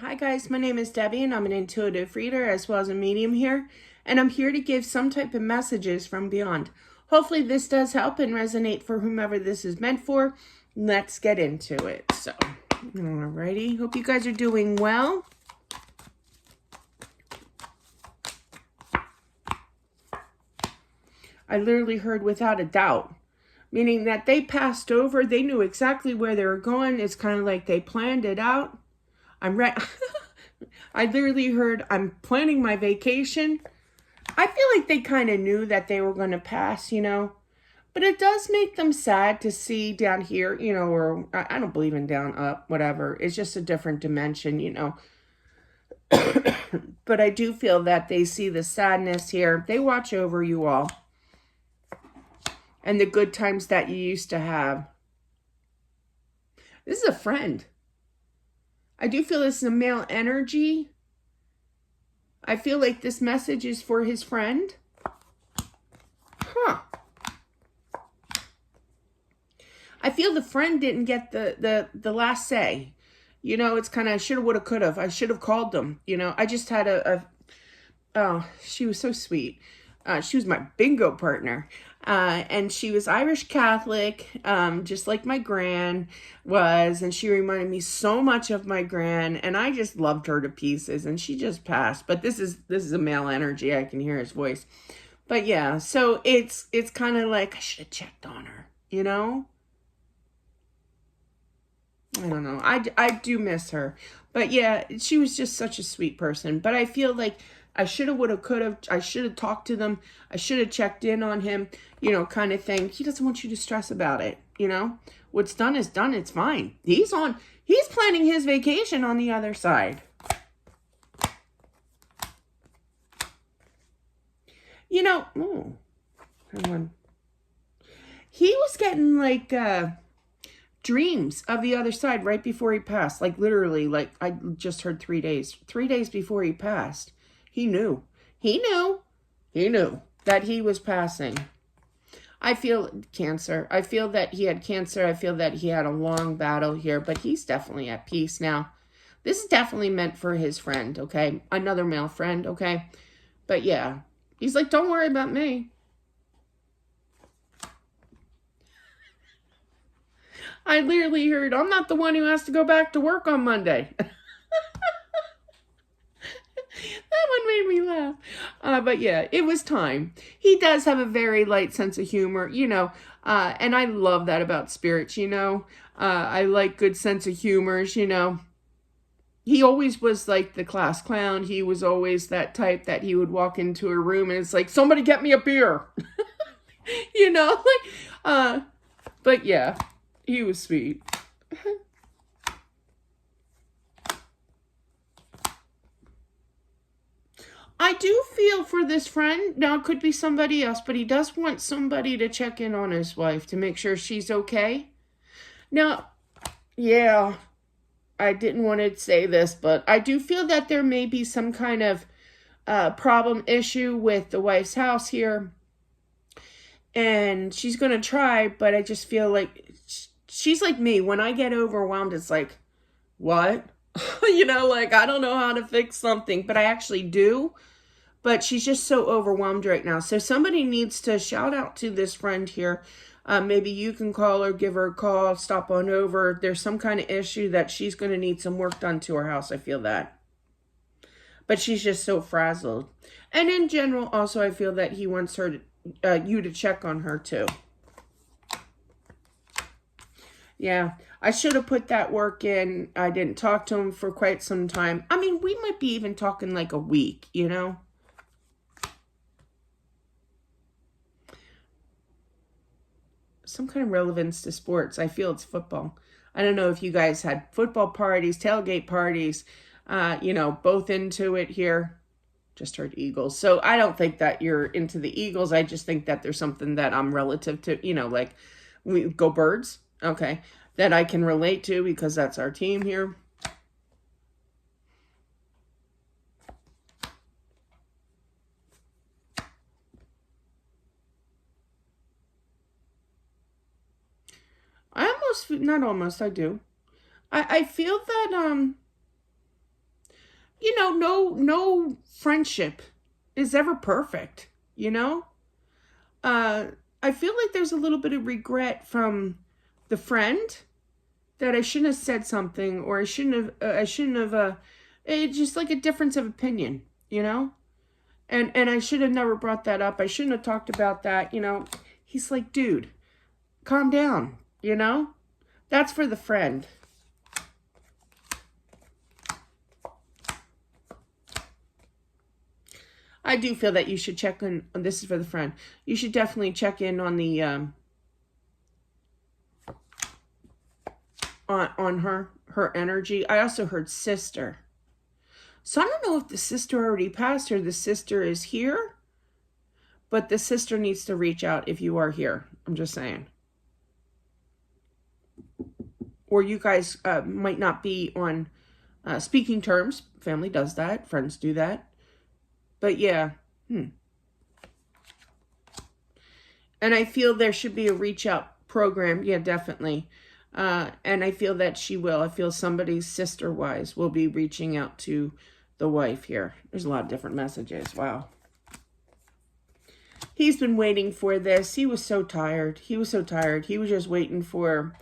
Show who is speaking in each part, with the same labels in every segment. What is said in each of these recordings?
Speaker 1: Hi guys, my name is Debbie and I'm an intuitive reader as well as a medium here, and I'm here to give some type of messages from beyond. Hopefully this does help and resonate for whomever this is meant for. Let's get into it. So, alrighty, hope you guys are doing well. I literally heard without a doubt, meaning that they passed over, they knew exactly where they were going. It's kind of like they planned it out. I'm ready. I literally heard, I'm planning my vacation. I feel like they kind of knew that they were going to pass, But it does make them sad to see down here, or I don't believe in down, up, whatever. It's just a different dimension. But I do feel that they see the sadness here. They watch over you all. And the good times that you used to have. This is a friend. I do feel this is a male energy. I feel like this message is for his friend. Huh. I feel the friend didn't get the last say. It's kind of shoulda, woulda, coulda. I should have called them. I just had oh, she was so sweet. She was my bingo partner. And she was Irish Catholic, just like my gran was. And she reminded me so much of my gran. And I just loved her to pieces. And she just passed. But this is a male energy. I can hear his voice. But yeah, so it's kind of like I should have checked on her, I don't know. I do miss her. But yeah, she was just such a sweet person. But I feel like I should have, would have, could have. I should have talked to them. I should have checked in on him, kind of thing. He doesn't want you to stress about it, What's done is done. It's fine. He's planning his vacation on the other side. Oh, hang on. He was getting like dreams of the other side right before he passed. Like literally, like I just heard 3 days. 3 days before he passed. He knew. He knew that he was passing. I feel cancer. I feel that he had cancer. I feel that he had a long battle here, but he's definitely at peace now. This is definitely meant for his friend, okay? Another male friend, okay? But yeah, he's like, don't worry about me. I literally heard, I'm not the one who has to go back to work on Monday. That one made me laugh. But yeah, it was time. He does have a very light sense of humor, and I love that about spirits, I like good sense of humors, He always was like the class clown. He was always that type that he would walk into a room and it's like, somebody get me a beer. But yeah, he was sweet. I do feel for this friend. Now, it could be somebody else, but he does want somebody to check in on his wife to make sure she's okay. Now, yeah, I didn't want to say this, but I do feel that there may be some kind of problem issue with the wife's house here. And she's going to try, but I just feel like she's like me. When I get overwhelmed, it's like, what? Like I don't know how to fix something, but I actually do. But she's just so overwhelmed right now. So somebody needs to shout out to this friend here. Maybe you can call her, give her a call, stop on over. There's some kind of issue that she's going to need some work done to her house. I feel that. But she's just so frazzled. And in general, also, I feel that he wants her you to check on her too. Yeah, I should have put that work in. I didn't talk to him for quite some time. I mean, we might be even talking like a week, Some kind of relevance to sports. I feel it's football. I don't know if you guys had football parties, tailgate parties, both into it here. Just heard Eagles. So I don't think that you're into the Eagles. I just think that there's something that I'm relative to, like we go Birds. Okay. That I can relate to because that's our team here. I do. I feel that you know, no friendship is ever perfect, you know? I feel like there's a little bit of regret from the friend that I shouldn't have said something, or I shouldn't have, it's just like a difference of opinion, you know? And I should have never brought that up. I shouldn't have talked about that, you know? He's like, dude, calm down, you know? That's for the friend. I do feel that you should check in, this is for the friend. You should definitely check in on the, on her energy. I also heard sister. So I don't know if the sister already passed or the sister is here, but the sister needs to reach out if you are here. I'm just saying. Or you guys might not be on speaking terms. Family does that. Friends do that. But yeah. And I feel there should be a reach out program. Yeah, definitely. And I feel that she will. I feel somebody's sister-wise will be reaching out to the wife here. There's a lot of different messages. Wow. He's been waiting for this. He was so tired. He was so tired. He was just waiting for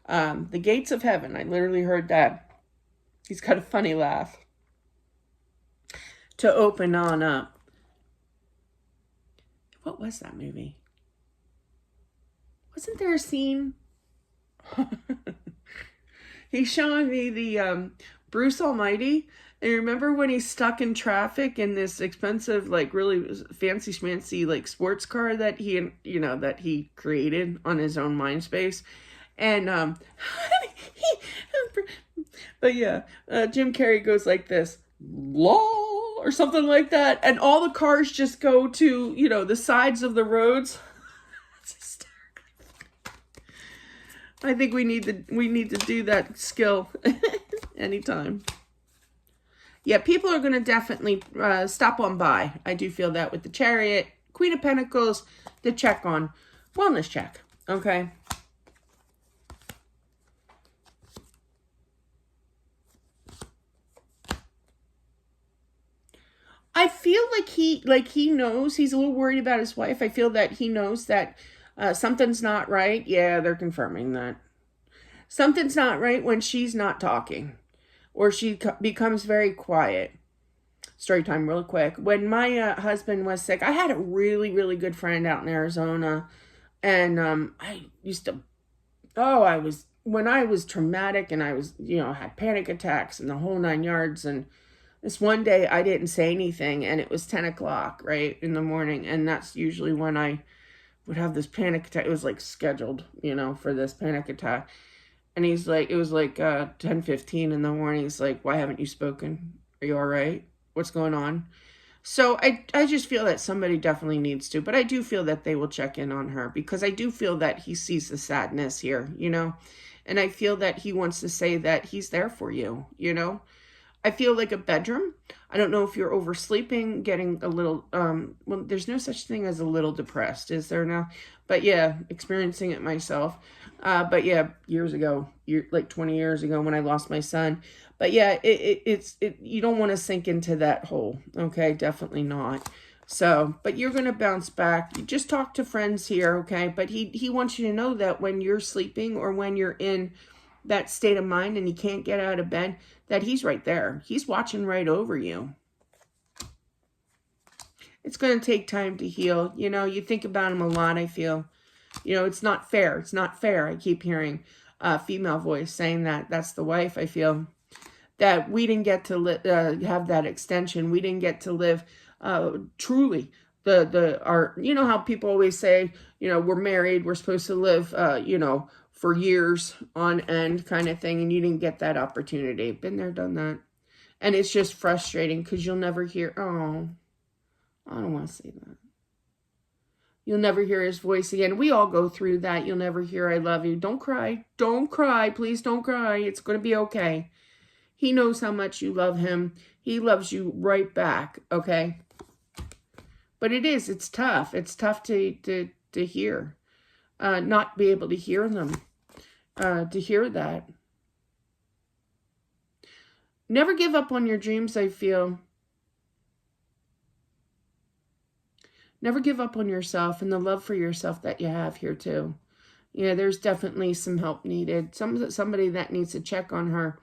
Speaker 1: the gates of heaven. I literally heard that. He's got a funny laugh. To open on up. What was that movie? Wasn't there a scene? He's showing me the Bruce Almighty. And remember when he's stuck in traffic in this expensive, like really fancy schmancy, like sports car that he, you know, that he created on his own mind space. And, but yeah, Jim Carrey goes like this, law, or something like that. And all the cars just go to, you know, the sides of the roads. I think we need to do that skill anytime. Yeah, people are going to definitely stop on by. I do feel that with the Chariot, Queen of Pentacles, the check on wellness check. Okay. I feel like he knows. He's a little worried about his wife. I feel that he knows that something's not right. Yeah, they're confirming that. Something's not right when she's not talking. Or she becomes very quiet. Story time real quick. When my husband was sick, I had a really, really good friend out in Arizona. And I used to, when I was traumatic and I was, you know, had panic attacks and the whole 9 yards. And this one day I didn't say anything and it was 10 o'clock, right, in the morning. And that's usually when I would have this panic attack. It was like scheduled, you know, for this panic attack. And he's like, it was like 10:15 in the morning. He's like, why haven't you spoken? Are you all right? What's going on? So I just feel that somebody definitely needs to. But I do feel that they will check in on her. Because I do feel that he sees the sadness here, you know. And I feel that he wants to say that he's there for you, you know. I feel like a bedroom. I don't know if you're oversleeping, getting a little, well, there's no such thing as a little depressed, is there now? But yeah, experiencing it myself. But yeah, years ago, like 20 years ago when I lost my son. But yeah, you don't want to sink into that hole. Okay, definitely not. So, but you're going to bounce back. You just talk to friends here, okay? But he wants you to know that when you're sleeping or when you're in that state of mind and you can't get out of bed, that he's right there. He's watching right over you. It's going to take time to heal. You know, you think about him a lot, I feel. You know, it's not fair. It's not fair. I keep hearing a female voice saying that. That's the wife, I feel. That we didn't get to have that extension. We didn't get to live truly. You know how people always say, you know, we're married. We're supposed to live, you know, for years on end kind of thing. And you didn't get that opportunity. Been there, done that. And it's just frustrating because you'll never hear, oh, I don't want to say that. You'll never hear his voice again. We all go through that. You'll never hear, I love you. Don't cry. Don't cry. Please don't cry. It's going to be okay. He knows how much you love him. He loves you right back, okay? But it's tough. It's tough to hear. Not be able to hear them. To hear that. Never give up on your dreams, I feel. Never give up on yourself and the love for yourself that you have here too. Yeah, there's definitely some help needed. Somebody that needs to check on her,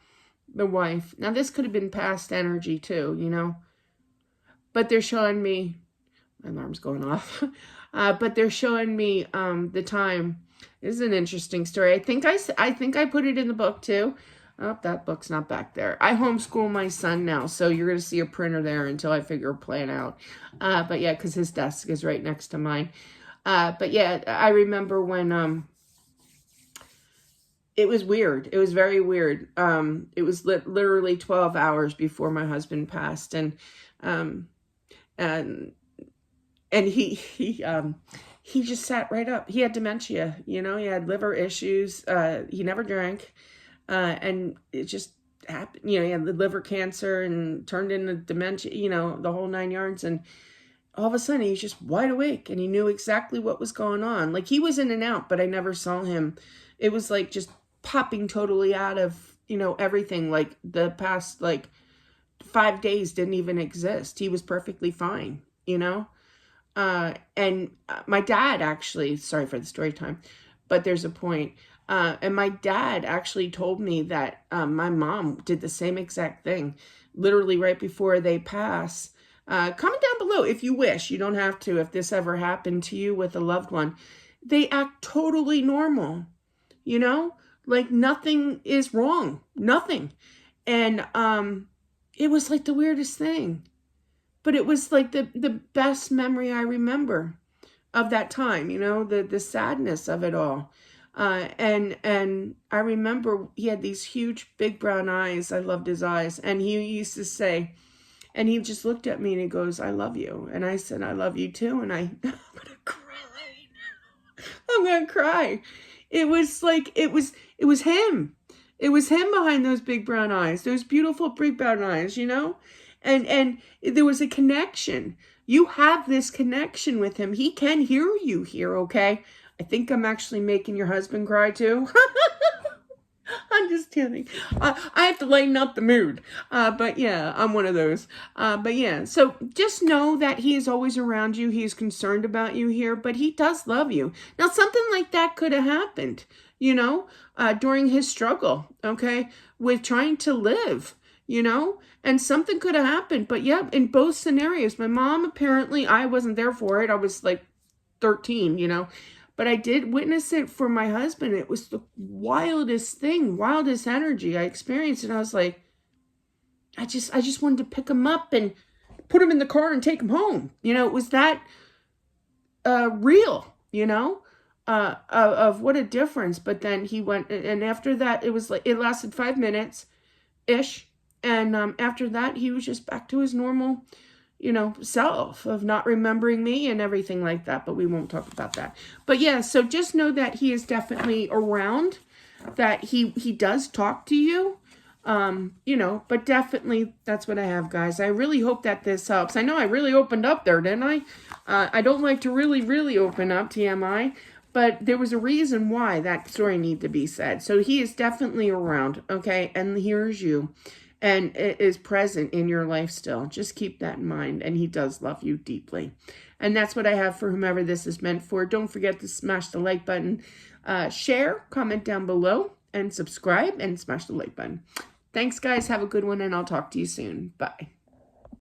Speaker 1: the wife. Now, this could have been past energy too, you know. But they're showing me, my alarm's going off. But they're showing me the time. This is an interesting story. I think I put it in the book too. Oh, that book's not back there. I homeschool my son now, so you're going to see a printer there until I figure a plan out. But yeah, because his desk is right next to mine. But yeah, I remember when it was weird. It was very weird. It was literally 12 hours before my husband passed, and he just sat right up. He had dementia, you know. He had liver issues. He never drank. And it just happened, you know, he had the liver cancer and turned into dementia, you know, the whole 9 yards. And all of a sudden he's just wide awake and he knew exactly what was going on. Like, he was in and out, but I never saw him. It was like just popping totally out of, you know, everything. Like the past, like 5 days didn't even exist. He was perfectly fine, you know? And my dad actually, sorry for the story time, but there's a point. And my dad actually told me that my mom did the same exact thing, literally right before they pass. Comment down below if you wish. You don't have to if this ever happened to you with a loved one. They act totally normal, you know? Like nothing is wrong. Nothing. And it was like the weirdest thing. But it was like the best memory I remember of that time, you know? The sadness of it all. And I remember he had these huge, big brown eyes. I loved his eyes. And he used to say, and he just looked at me and he goes, "I love you." And I said, "I love you too." And I'm going to cry. I'm going to cry. It was like, it was him. It was him behind those big brown eyes, those beautiful big brown eyes, you know? And there was a connection. You have this connection with him. He can hear you here, okay? I think I'm actually making your husband cry too. I'm just kidding. I have to lighten up the mood. But yeah, I'm one of those. But yeah, so just know that he is always around you. He is concerned about you here, but he does love you. Now, something like that could have happened, you know, during his struggle, okay, with trying to live, you know, and something could have happened. But yeah, in both scenarios, my mom, apparently, I wasn't there for it. I was like 13, you know. But I did witness it for my husband. It was the wildest thing, wildest energy I experienced. And I was like, I just wanted to pick him up and put him in the car and take him home. You know, it was that real, you know, of what a difference. But then he went, and after that, it was like, it lasted 5 minutes-ish. And after that, he was just back to his normal, you know, self of not remembering me and everything like that, but we won't talk about that. But yeah, so just know that he is definitely around, that he does talk to you, you know, but definitely that's what I have, guys. I really hope that this helps. I know I really opened up there, didn't I? I don't like to really open up, TMI, but there was a reason why that story needed to be said. So he is definitely around, okay? And here's you. And it is present in your life still. Just keep that in mind. And he does love you deeply. And that's what I have for whomever this is meant for. Don't forget to smash the like button, share, comment down below, and subscribe, and smash the like button. Thanks, guys. Have a good one, and I'll talk to you soon. Bye.